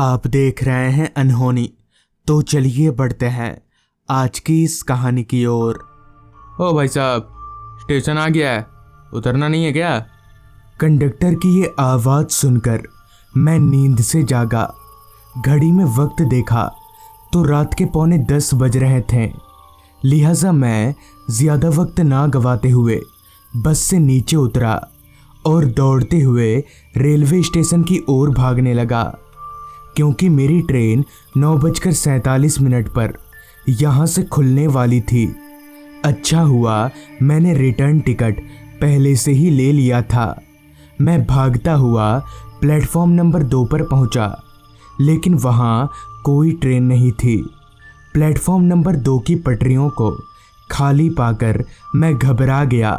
आप देख रहे हैं अनहोनी। तो चलिए बढ़ते हैं आज की इस कहानी की ओर। ओ भाई साहब, स्टेशन आ गया है, उतरना नहीं है क्या? कंडक्टर की ये आवाज़ सुनकर मैं नींद से जागा। घड़ी में वक्त देखा तो रात के 9:45 बज रहे थे। लिहाजा मैं ज़्यादा वक्त ना गवाते हुए बस से नीचे उतरा और दौड़ते हुए रेलवे स्टेशन की ओर भागने लगा, क्योंकि मेरी ट्रेन 9:47 पर यहाँ से खुलने वाली थी। अच्छा हुआ मैंने रिटर्न टिकट पहले से ही ले लिया था। मैं भागता हुआ प्लेटफॉर्म नंबर 2 पर पहुँचा, लेकिन वहाँ कोई ट्रेन नहीं थी। प्लेटफॉर्म नंबर 2 की पटरियों को खाली पाकर मैं घबरा गया,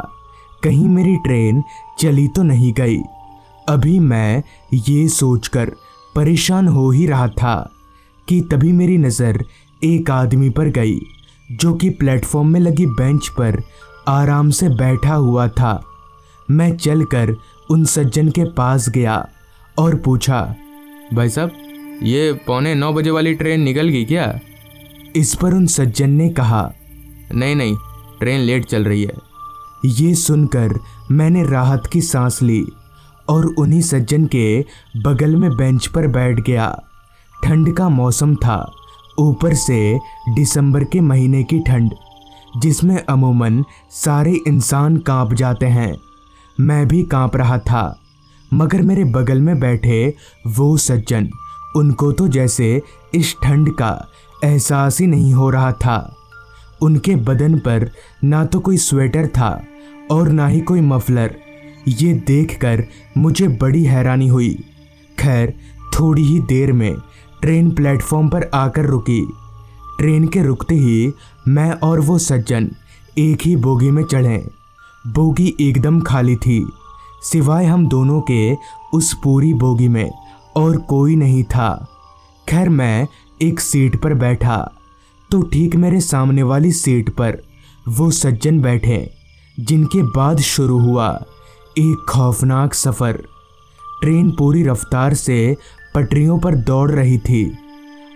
कहीं मेरी ट्रेन चली तो नहीं गई। अभी मैं ये सोचकर परेशान हो ही रहा था कि तभी मेरी नज़र एक आदमी पर गई, जो कि प्लेटफॉर्म में लगी बेंच पर आराम से बैठा हुआ था। मैं चलकर उन सज्जन के पास गया और पूछा, भाई साहब, ये 9:45 वाली ट्रेन निकल गई क्या? इस पर उन सज्जन ने कहा, नहीं, ट्रेन लेट चल रही है। ये सुनकर मैंने राहत की सांस ली और उन्हीं सज्जन के बगल में बेंच पर बैठ गया। ठंड का मौसम था, ऊपर से दिसंबर के महीने की ठंड, जिसमें अमूमन सारे इंसान कांप जाते हैं। मैं भी कांप रहा था, मगर मेरे बगल में बैठे वो सज्जन, उनको तो जैसे इस ठंड का एहसास ही नहीं हो रहा था। उनके बदन पर ना तो कोई स्वेटर था और ना ही कोई मफलर। ये देखकर मुझे बड़ी हैरानी हुई। खैर, थोड़ी ही देर में ट्रेन प्लेटफॉर्म पर आकर रुकी। ट्रेन के रुकते ही मैं और वो सज्जन एक ही बोगी में चढ़े। बोगी एकदम खाली थी, सिवाय हम दोनों के उस पूरी बोगी में और कोई नहीं था। खैर, मैं एक सीट पर बैठा तो ठीक मेरे सामने वाली सीट पर वो सज्जन बैठे, जिनके बाद शुरू हुआ एक खौफनाक सफ़र। ट्रेन पूरी रफ्तार से पटरियों पर दौड़ रही थी।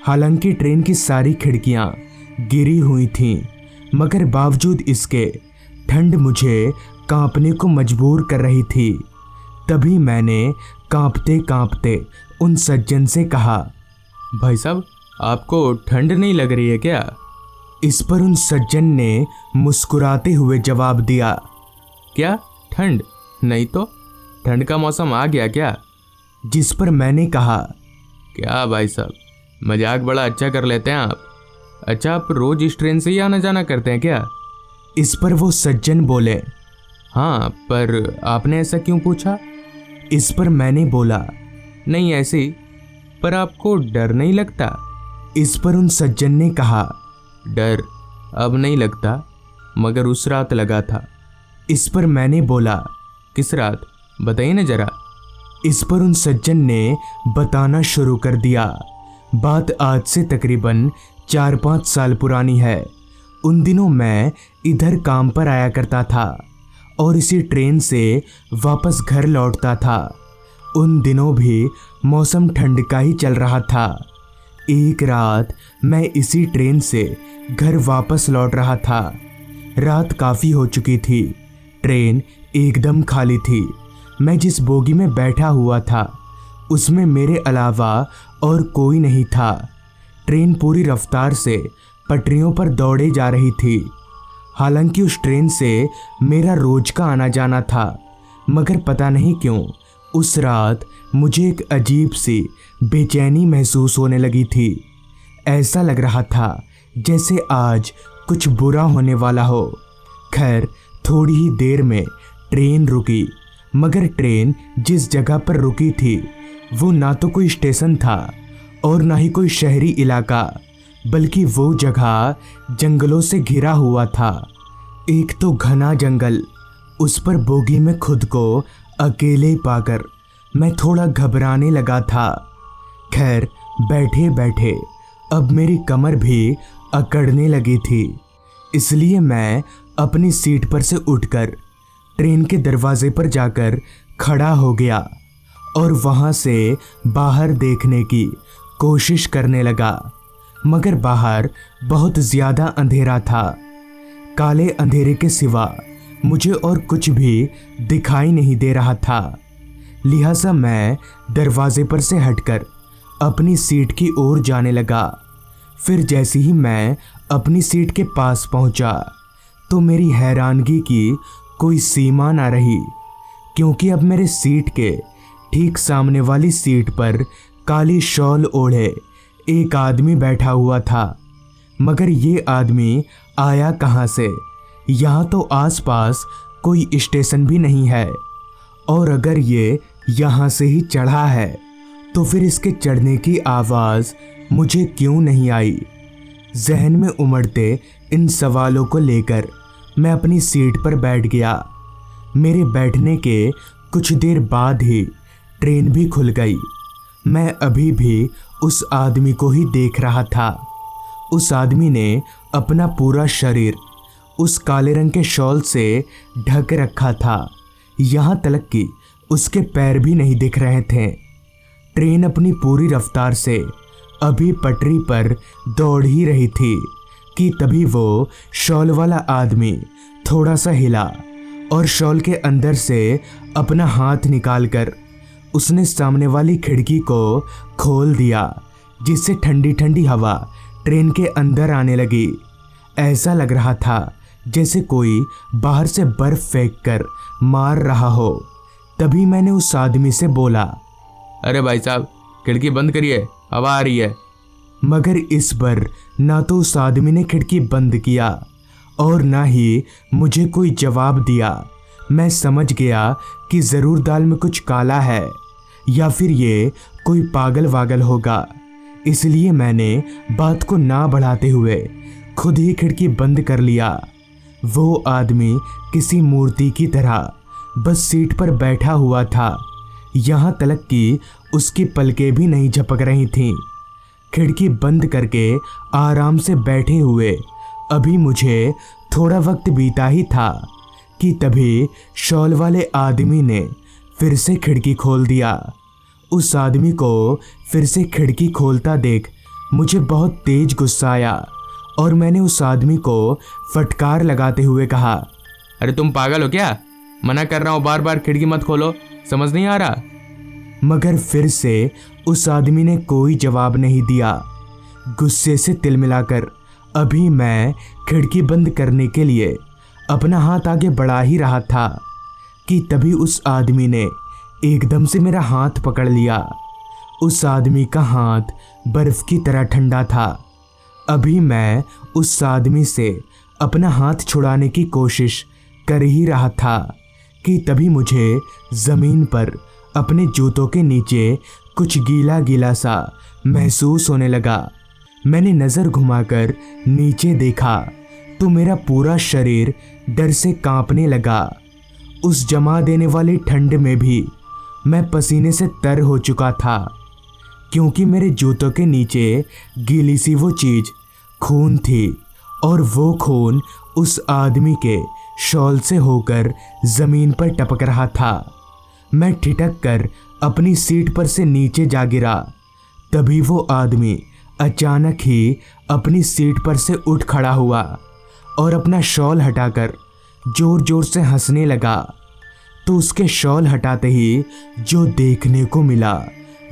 हालांकि ट्रेन की सारी खिड़कियां गिरी हुई थीं, मगर बावजूद इसके ठंड मुझे कांपने को मजबूर कर रही थी। तभी मैंने कांपते कांपते उन सज्जन से कहा, भाई साहब, आपको ठंड नहीं लग रही है क्या? इस पर उन सज्जन ने मुस्कुराते हुए जवाब दिया, क्या ठंड नहीं तो? ठंड का मौसम आ गया क्या? जिस पर मैंने कहा, क्या भाई साहब, मजाक बड़ा अच्छा कर लेते हैं आप। अच्छा, आप रोज इस ट्रेन से ही आना जाना करते हैं क्या? इस पर वो सज्जन बोले, हाँ, पर आपने ऐसा क्यों पूछा? इस पर मैंने बोला, नहीं ऐसे ही। पर आपको डर नहीं लगता? इस पर उन सज्जन ने कहा, डर अब नहीं लगता, मगर उस रात लगा था। इस पर मैंने बोला, किस रात, बताइए ना जरा। इस पर उन सज्जन ने बताना शुरू कर दिया। बात आज से तकरीबन 4-5 साल पुरानी है। उन दिनों मैं इधर काम पर आया करता था और इसी ट्रेन से वापस घर लौटता था। उन दिनों भी मौसम ठंड का ही चल रहा था। एक रात मैं इसी ट्रेन से घर वापस लौट रहा था। रात काफ़ी हो चुकी थी, ट्रेन एकदम खाली थी। मैं जिस बोगी में बैठा हुआ था उसमें मेरे अलावा और कोई नहीं था। ट्रेन पूरी रफ्तार से पटरियों पर दौड़े जा रही थी। हालांकि उस ट्रेन से मेरा रोज का आना जाना था, मगर पता नहीं क्यों उस रात मुझे एक अजीब सी बेचैनी महसूस होने लगी थी। ऐसा लग रहा था जैसे आज कुछ बुरा होने वाला हो। खैर, थोड़ी ही देर में ट्रेन रुकी, मगर ट्रेन जिस जगह पर रुकी थी वो ना तो कोई स्टेशन था और ना ही कोई शहरी इलाका, बल्कि वो जगह जंगलों से घिरा हुआ था। एक तो घना जंगल, उस पर बोगी में खुद को अकेले पाकर मैं थोड़ा घबराने लगा था। खैर, बैठे बैठे अब मेरी कमर भी अकड़ने लगी थी, इसलिए मैं अपनी सीट पर से उठकर ट्रेन के दरवाजे पर जाकर खड़ा हो गया और वहाँ से बाहर देखने की कोशिश करने लगा, मगर बाहर बहुत ज़्यादा अंधेरा था। काले अंधेरे के सिवा मुझे और कुछ भी दिखाई नहीं दे रहा था। लिहाजा मैं दरवाजे पर से हटकर अपनी सीट की ओर जाने लगा। फिर जैसे ही मैं अपनी सीट के पास पहुंचा तो मेरी हैरानगी की कोई सीमा ना रही, क्योंकि अब मेरे सीट के ठीक सामने वाली सीट पर काली शॉल ओढ़े एक आदमी बैठा हुआ था। मगर ये आदमी आया कहाँ से? यहाँ तो आसपास कोई स्टेशन भी नहीं है, और अगर ये यहाँ से ही चढ़ा है तो फिर इसके चढ़ने की आवाज़ मुझे क्यों नहीं आई? जहन में उमड़ते इन सवालों को लेकर मैं अपनी सीट पर बैठ गया। मेरे बैठने के कुछ देर बाद ही ट्रेन भी खुल गई। मैं अभी भी उस आदमी को ही देख रहा था। उस आदमी ने अपना पूरा शरीर उस काले रंग के शॉल से ढक रखा था, यहाँ तक कि उसके पैर भी नहीं दिख रहे थे। ट्रेन अपनी पूरी रफ्तार से अभी पटरी पर दौड़ ही रही थी कि तभी वो शॉल वाला आदमी थोड़ा सा हिला और शॉल के अंदर से अपना हाथ निकालकर उसने सामने वाली खिड़की को खोल दिया, जिससे ठंडी ठंडी हवा ट्रेन के अंदर आने लगी। ऐसा लग रहा था जैसे कोई बाहर से बर्फ फेंक कर मार रहा हो। तभी मैंने उस आदमी से बोला, अरे भाई साहब, खिड़की बंद करिए, हवा आ रही है। मगर इस बार ना तो उस आदमी ने खिड़की बंद किया और ना ही मुझे कोई जवाब दिया। मैं समझ गया कि ज़रूर दाल में कुछ काला है या फिर ये कोई पागल वागल होगा, इसलिए मैंने बात को ना बढ़ाते हुए खुद ही खिड़की बंद कर लिया। वो आदमी किसी मूर्ति की तरह बस सीट पर बैठा हुआ था, यहाँ तक कि उसकी पलकें भी नहीं झपक रही थीं। खिड़की बंद करके आराम से बैठे हुए अभी मुझे थोड़ा वक्त बीता ही था कि तभी शॉल वाले आदमी ने फिर से खिड़की खोल दिया। उस आदमी को फिर से खिड़की खोलता देख मुझे बहुत तेज गुस्सा आया और मैंने उस आदमी को फटकार लगाते हुए कहा, अरे तुम पागल हो क्या? मना कर रहा हूँ बार बार, खिड़की मत खोलो, समझ नहीं आ रहा? मगर फिर से उस आदमी ने कोई जवाब नहीं दिया। गुस्से से तिलमिलाकर अभी मैं खिड़की बंद करने के लिए अपना हाथ आगे बढ़ा ही रहा था कि तभी उस आदमी ने एकदम से मेरा हाथ पकड़ लिया। उस आदमी का हाथ बर्फ की तरह ठंडा था। अभी मैं उस आदमी से अपना हाथ छुड़ाने की कोशिश कर ही रहा था कि तभी मुझे ज़मीन पर अपने जूतों के नीचे कुछ गीला गीला सा महसूस होने लगा। मैंने नज़र घुमाकर नीचे देखा तो मेरा पूरा शरीर डर से कांपने लगा। उस जमा देने वाली ठंड में भी मैं पसीने से तर हो चुका था, क्योंकि मेरे जूतों के नीचे गीली सी वो चीज़ खून थी और वो खून उस आदमी के शॉल से होकर ज़मीन पर टपक रहा था। मैं ठिठक कर अपनी सीट पर से नीचे जा गिरा। तभी वो आदमी अचानक ही अपनी सीट पर से उठ खड़ा हुआ और अपना शॉल हटाकर ज़ोर ज़ोर से हंसने लगा। तो उसके शॉल हटाते ही जो देखने को मिला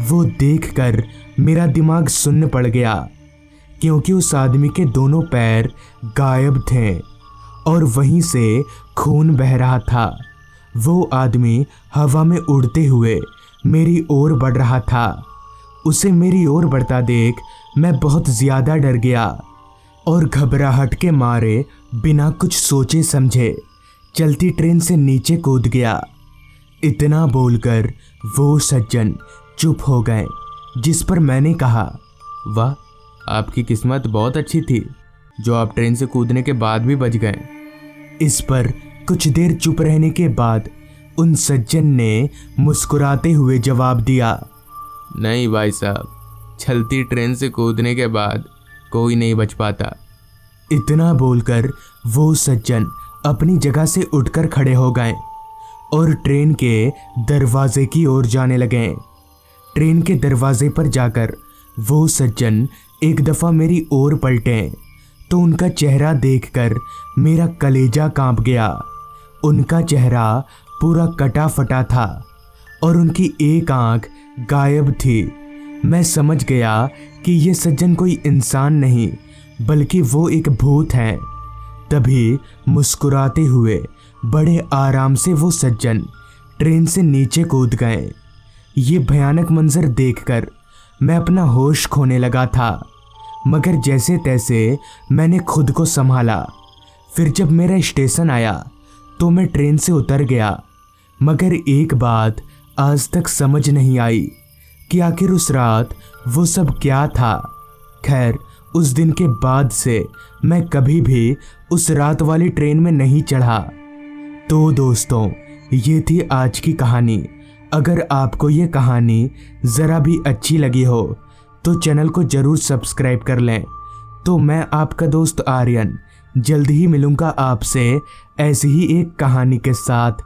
वो देखकर मेरा दिमाग सुन्न पड़ गया, क्योंकि उस आदमी के दोनों पैर गायब थे और वहीं से खून बह रहा था। वो आदमी हवा में उड़ते हुए मेरी ओर बढ़ रहा था। उसे मेरी ओर बढ़ता देख मैं बहुत ज़्यादा डर गया और घबराहट के मारे बिना कुछ सोचे समझे चलती ट्रेन से नीचे कूद गया। इतना बोलकर वो सज्जन चुप हो गए, जिस पर मैंने कहा, वाह, आपकी किस्मत बहुत अच्छी थी जो आप ट्रेन से कूदने के बाद भी बच गए। इस पर कुछ देर चुप रहने के बाद उन सज्जन ने मुस्कुराते हुए जवाब दिया, नहीं भाई साहब, चलती ट्रेन से कूदने के बाद कोई नहीं बच पाता। इतना बोलकर वो सज्जन अपनी जगह से उठकर खड़े हो गए और ट्रेन के दरवाजे की ओर जाने लगे। ट्रेन के दरवाजे पर जाकर वो सज्जन एक दफ़ा मेरी ओर पलटे तो उनका चेहरा देखकर मेरा कलेजा कांप गया। उनका चेहरा पूरा कटा फटा था और उनकी एक आंख गायब थी। मैं समझ गया कि ये सज्जन कोई इंसान नहीं बल्कि वो एक भूत हैं। तभी मुस्कुराते हुए बड़े आराम से वो सज्जन ट्रेन से नीचे कूद गए। ये भयानक मंजर देखकर मैं अपना होश खोने लगा था, मगर जैसे तैसे मैंने खुद को संभाला। फिर जब मेरा स्टेशन आया तो मैं ट्रेन से उतर गया, मगर एक बात आज तक समझ नहीं आई कि आखिर उस रात वो सब क्या था। खैर, उस दिन के बाद से मैं कभी भी उस रात वाली ट्रेन में नहीं चढ़ा। तो दोस्तों, ये थी आज की कहानी। अगर आपको ये कहानी ज़रा भी अच्छी लगी हो तो चैनल को ज़रूर सब्सक्राइब कर लें। तो मैं आपका दोस्त आर्यन जल्द ही मिलूँगा आपसे ऐसी ही एक कहानी के साथ।